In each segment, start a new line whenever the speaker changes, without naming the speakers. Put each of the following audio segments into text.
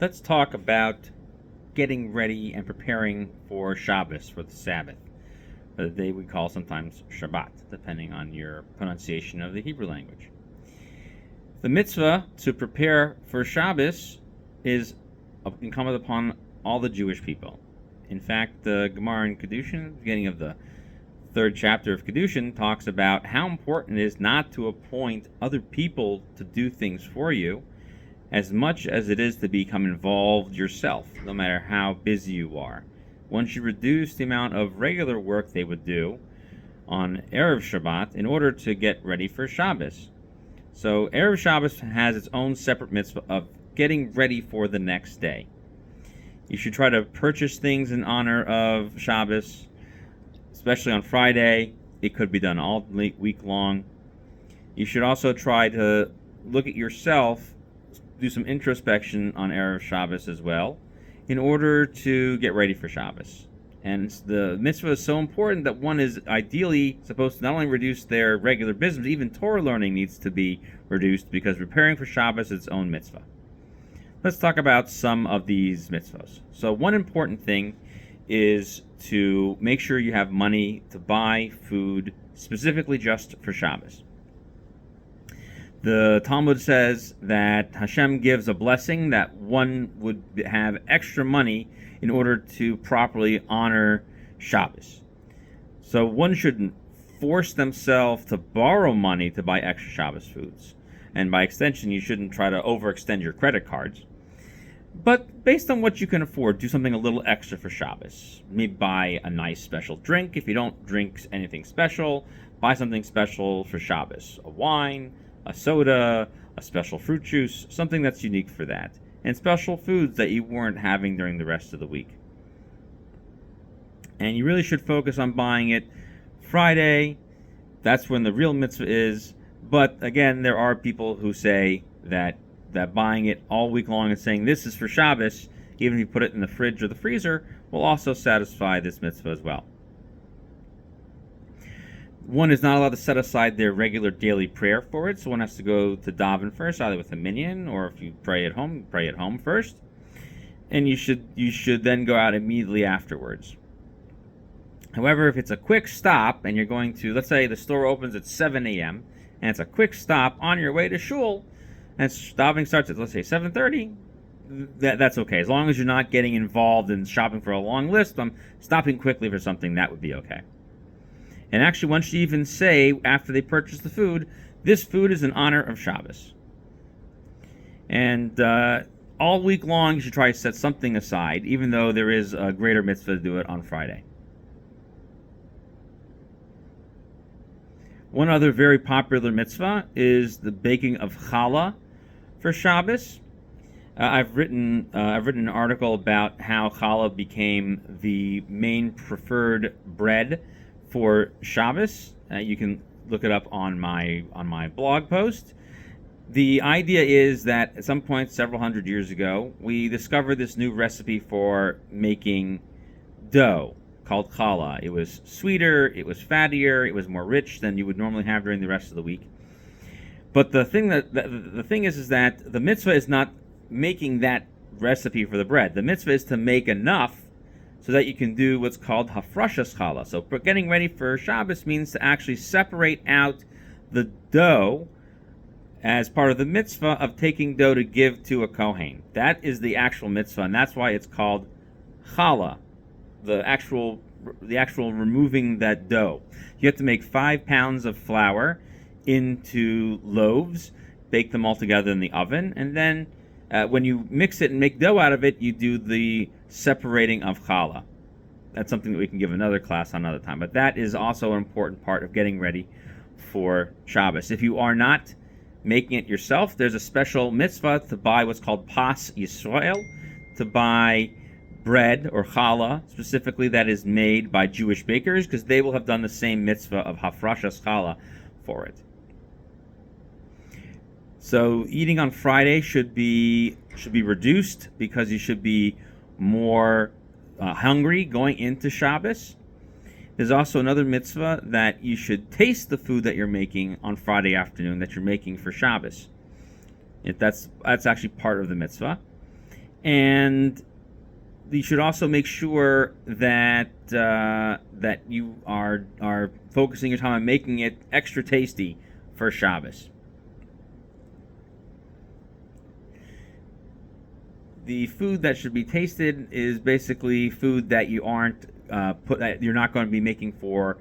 Let's talk about getting ready and preparing for Shabbos, for the Sabbath, the day we call sometimes Shabbat, depending on your pronunciation of the Hebrew language. The mitzvah to prepare for Shabbos is incumbent upon all the Jewish people. In fact, the Gemara in Kedushin, beginning of the third chapter of Kedushin, talks about how important it is not to appoint other people to do things for you, as much as it is to become involved yourself, no matter how busy you are. Once you reduce the amount of regular work they would do on Erev Shabbat in order to get ready for Shabbos. So Erev Shabbos has its own separate mitzvah of getting ready for the next day. You should try to purchase things in honor of Shabbos, especially on Friday. It could be done all week long. You should also try to look at yourself, do some introspection on Erev Shabbos as well, in order to get ready for Shabbos. And the mitzvah is so important that one is ideally supposed to not only reduce their regular business, even Torah learning needs to be reduced, because preparing for Shabbos is its own mitzvah. Let's talk about some of these mitzvahs. So one important thing is to make sure you have money to buy food specifically just for Shabbos. The Talmud says that Hashem gives a blessing that one would have extra money in order to properly honor Shabbos. So one shouldn't force themselves to borrow money to buy extra Shabbos foods. And by extension, you shouldn't try to overextend your credit cards. But based on what you can afford, do something a little extra for Shabbos. Maybe buy a nice special drink. If you don't drink anything special, buy something special for Shabbos. A wine, a soda, a special fruit juice, something that's unique for that. And special foods that you weren't having during the rest of the week. And you really should focus on buying it Friday. That's when the real mitzvah is. But again, there are people who say that buying it all week long and saying this is for Shabbos, even if you put it in the fridge or the freezer, will also satisfy this mitzvah as well. One is not allowed to set aside their regular daily prayer for it, so one has to go to daven first, either with a minyan, or if you pray at home first. And you should then go out immediately afterwards. However, if it's a quick stop and you're going to, let's say the store opens at 7 a.m., and it's a quick stop on your way to shul, and davening starts at, let's say, 7:30, that's okay. As long as you're not getting involved in shopping for a long list, stopping quickly for something, that would be okay. And actually, one should even say, after they purchase the food, this food is in honor of Shabbos. And all week long, you should try to set something aside, even though there is a greater mitzvah to do it on Friday. One other very popular mitzvah is the baking of challah for Shabbos. I've written an article about how challah became the main preferred bread for Shabbos. You can look it up on my blog post. The idea is that at some point several hundred years ago, we discovered this new recipe for making dough called challah. It was sweeter, it was fattier, it was more rich than you would normally have during the rest of the week. But the thing is that the mitzvah is not making that recipe for the bread. The mitzvah is to make enough so that you can do what's called hafrashas challah. So getting ready for Shabbos means to actually separate out the dough as part of the mitzvah of taking dough to give to a kohen. That is the actual mitzvah, and that's why it's called challah. The actual removing that dough. You have to make 5 pounds of flour into loaves, bake them all together in the oven, and then when you mix it and make dough out of it, you do the separating of challah. That's something that we can give another class on another time, but that is also an important part of getting ready for Shabbos. If you are not making it yourself, there's a special mitzvah to buy what's called pas Yisrael, to buy bread or challah specifically that is made by Jewish bakers, because they will have done the same mitzvah of hafrashas challah for it. So eating on Friday should be reduced, because you should be more hungry going into Shabbos. There's also another mitzvah that you should taste the food that you're making on Friday afternoon that you're making for Shabbos. That's actually part of the mitzvah. And you should also make sure that that you are focusing your time on making it extra tasty for Shabbos. The food that should be tasted is basically food that you aren't that you're not going to be making for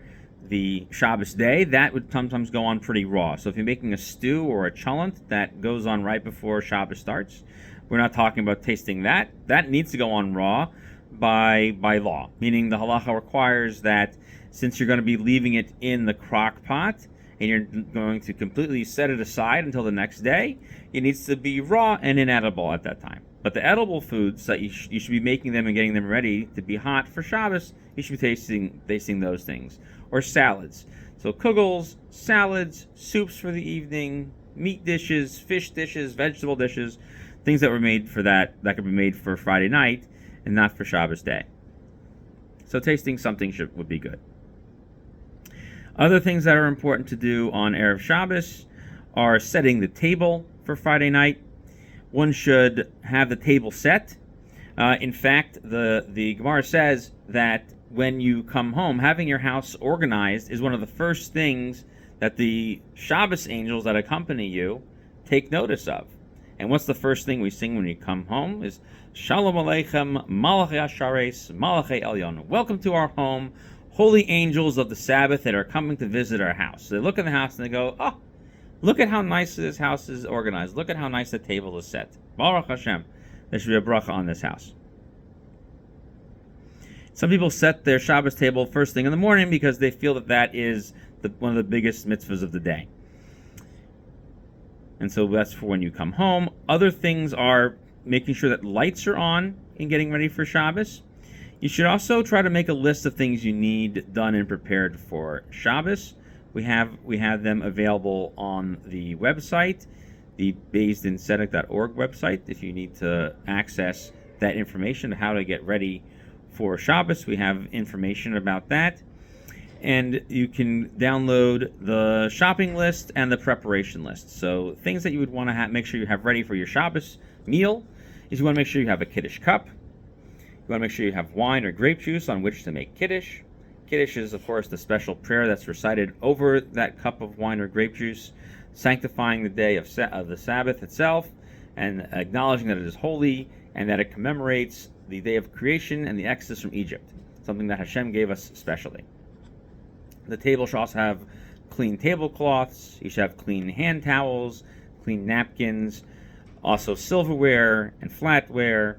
the Shabbos day. That would sometimes go on pretty raw. So if you're making a stew or a cholent that goes on right before Shabbos starts, we're not talking about tasting that. That needs to go on raw by law, meaning the halacha requires that since you're going to be leaving it in the crock pot and you're going to completely set it aside until the next day, it needs to be raw and inedible at that time. But the edible foods that you should be making them and getting them ready to be hot for Shabbos, you should be tasting those things. Or salads. So kugels, salads, soups for the evening, meat dishes, fish dishes, vegetable dishes, things that were made for that could be made for Friday night and not for Shabbos day. So tasting something would be good. Other things that are important to do on Erev Shabbos are setting the table for Friday night. One should have the table set. In fact, the Gemara says that when you come home, having your house organized is one of the first things that the Shabbos angels that accompany you take notice of. And what's the first thing we sing when you come home is Shalom Aleichem, Malachei Ashares, Malachei Elyon. Welcome to our home, holy angels of the Sabbath that are coming to visit our house. So they look at the house and they go, oh, look at how nice this house is organized. Look at how nice the table is set. Baruch Hashem. There should be a bracha on this house. Some people set their Shabbos table first thing in the morning because they feel that is one of the biggest mitzvahs of the day. And so that's for when you come home. Other things are making sure that lights are on and getting ready for Shabbos. You should also try to make a list of things you need done and prepared for Shabbos. We have them available on the website, the BeizdinSedek.org website. If you need to access that information, how to get ready for Shabbos, we have information about that. And you can download the shopping list and the preparation list. So things that you would want to make sure you have ready for your Shabbos meal is you want to make sure you have a Kiddush cup. You want to make sure you have wine or grape juice on which to make Kiddush. Kiddush is, of course, the special prayer that's recited over that cup of wine or grape juice, sanctifying the day of the Sabbath itself and acknowledging that it is holy and that it commemorates the day of creation and the exodus from Egypt, something that Hashem gave us specially. The table should also have clean tablecloths. You should have clean hand towels, clean napkins, also silverware and flatware,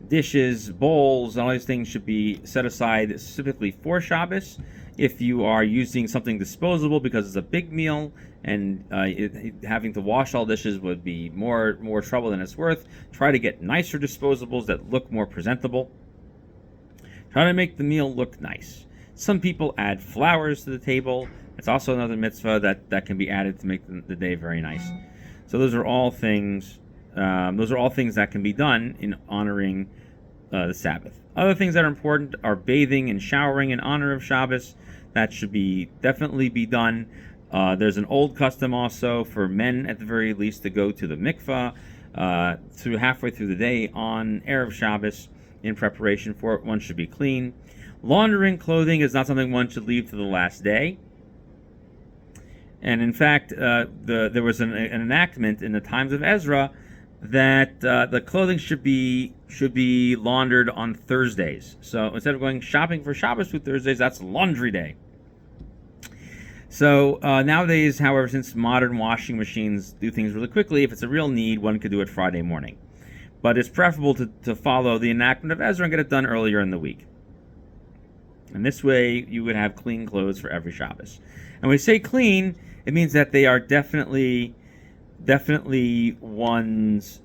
dishes, bowls, and all these things should be set aside specifically for Shabbos. If you are using something disposable because it's a big meal and having to wash all dishes would be more trouble than it's worth, try to get nicer disposables that look more presentable. Try to make the meal look nice. Some people add flowers to the table. It's also another mitzvah that can be added to make the day very nice. So those are all things. That can be done in honoring the Sabbath. Other things that are important are bathing and showering in honor of Shabbos. That should definitely be done. There's an old custom also for men, at the very least, to go to the mikvah halfway through the day on Erev Shabbos in preparation for it. One should be clean. Laundering clothing is not something one should leave to the last day. And in fact, there was an enactment in the times of Ezra that the clothing should be laundered on Thursdays. So instead of going shopping for Shabbos food Thursdays, that's laundry day. So nowadays, however, since modern washing machines do things really quickly, if it's a real need, one could do it Friday morning. But it's preferable to follow the enactment of Ezra and get it done earlier in the week. And this way, you would have clean clothes for every Shabbos. And when we say clean, it means that they are definitely one's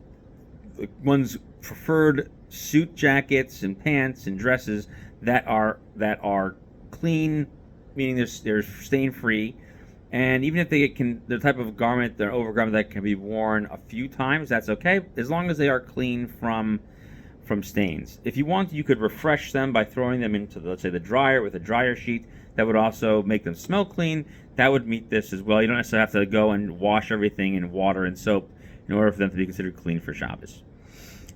preferred suit jackets and pants and dresses that are clean, meaning they're stain free. And even if they're the type of garment, they're overgarment that can be worn a few times, that's okay, as long as they are clean from stains. If you want, you could refresh them by throwing them into, let's say, the dryer with a dryer sheet. That would also make them smell clean. That would meet this as well. You don't necessarily have to go and wash everything in water and soap in order for them to be considered clean for Shabbos.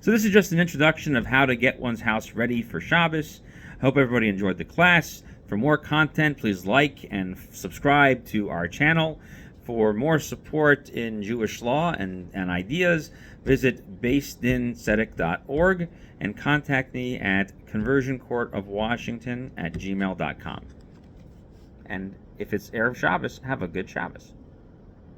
So this is just an introduction of how to get one's house ready for Shabbos. I hope everybody enjoyed the class. For more content, please like and subscribe to our channel. For more support in Jewish law and ideas, visit basedintzedek.org and contact me at conversioncourtofwashington@gmail.com. And if it's Erev Shabbos, have a good Shabbos.